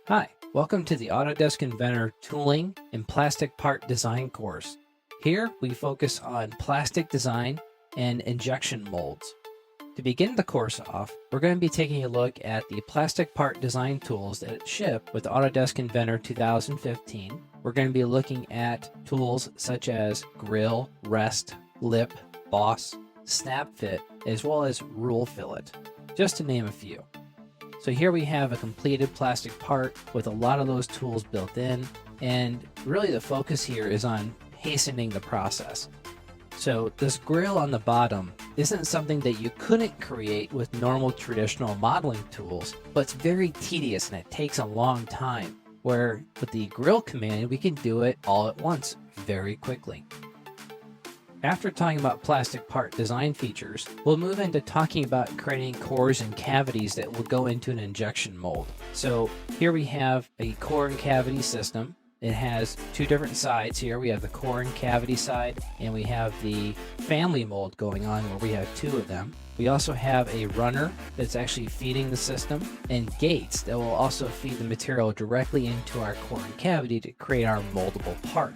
Hi, welcome to the Autodesk Inventor Tooling and Plastic Part Design course. Here we focus on plastic design and injection molds. To begin the course off, we're going to be taking a look at the plastic part design tools that ship with Autodesk Inventor 2015. We're going to be looking at tools such as grill, rest, lip, boss, snap fit, as well as rule fillet, just to name a few. So here we have a completed plastic part with a lot of those tools built in, and really the focus here is on hastening the process. So this grill on the bottom isn't something that you couldn't create with normal traditional modeling tools, but it's very tedious and it takes a long time, where with the grill command we can do it all at once very quickly. After talking about plastic part design features, we'll move into talking about creating cores and cavities that will go into an injection mold. So here we have a core and cavity system. It has two different sides here. We have the core and cavity side, and we have the family mold going on where we have two of them. We also have a runner that's actually feeding the system, and gates that will also feed the material directly into our core and cavity to create our moldable part.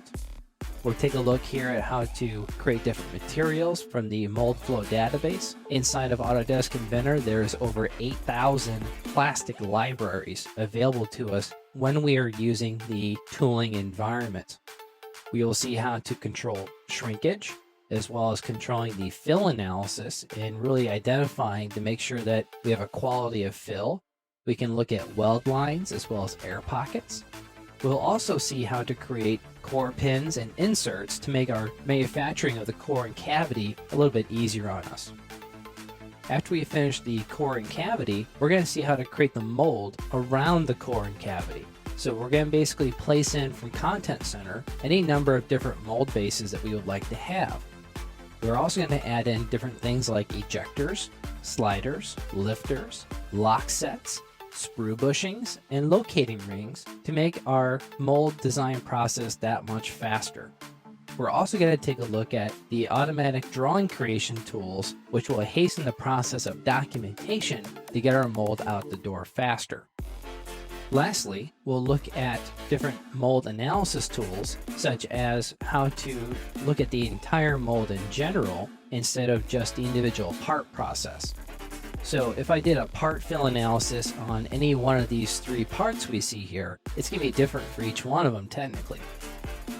We'll take a look here at how to create different materials from the mold flow database. Inside of Autodesk Inventor, there's over 8,000 plastic libraries available to us when we are using the tooling environment. We will see how to control shrinkage, as well as controlling the fill analysis and really identifying to make sure that we have a quality of fill. We can look at weld lines as well as air pockets. We'll also see how to create core pins and inserts to make our manufacturing of the core and cavity a little bit easier on us. After we finish the core and cavity, we're going to see how to create the mold around the core and cavity. So we're going to basically place in from Content Center any number of different mold bases that we would like to have. We're also going to add in different things like ejectors, sliders, lifters, lock sets, sprue bushings, and locating rings to make our mold design process that much faster. We're also going to take a look at the automatic drawing creation tools, which will hasten the process of documentation to get our mold out the door faster. Lastly, we'll look at different mold analysis tools, such as how to look at the entire mold in general instead of just the individual part process. So if I did a part fill analysis on any one of these three parts we see here, it's going to be different for each one of them technically.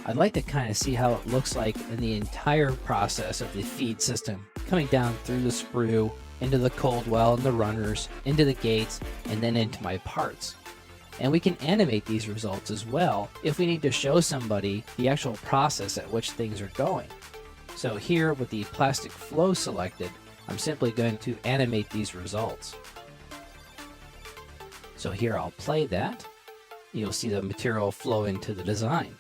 I'd like to kind of see how it looks like in the entire process of the feed system, coming down through the sprue, into the cold well and the runners, into the gates, and then into my parts. And we can animate these results as well if we need to show somebody the actual process at which things are going. So here with the plastic flow selected, I'm simply going to animate these results. So here I'll play that. You'll see the material flow into the design.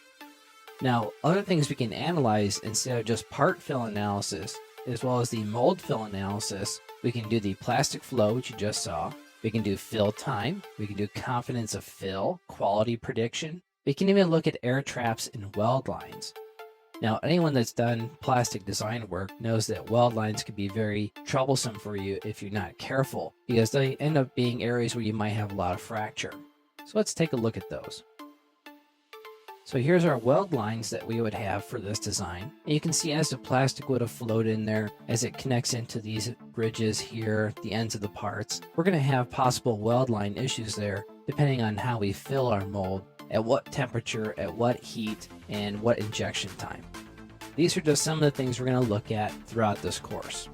Now, other things we can analyze instead of just part fill analysis, as well as the mold fill analysis, we can do the plastic flow, which you just saw. We can do fill time. We can do confidence of fill, quality prediction. We can even look at air traps and weld lines. Now, anyone that's done plastic design work knows that weld lines can be very troublesome for you if you're not careful, because they end up being areas where you might have a lot of fracture. So let's take a look at those. So here's our weld lines that we would have for this design. And you can see as the plastic would have flowed in there, as it connects into these bridges here, the ends of the parts, we're going to have possible weld line issues there, depending on how we fill our mold, at what temperature, at what heat, and what injection time. These are just some of the things we're going to look at throughout this course.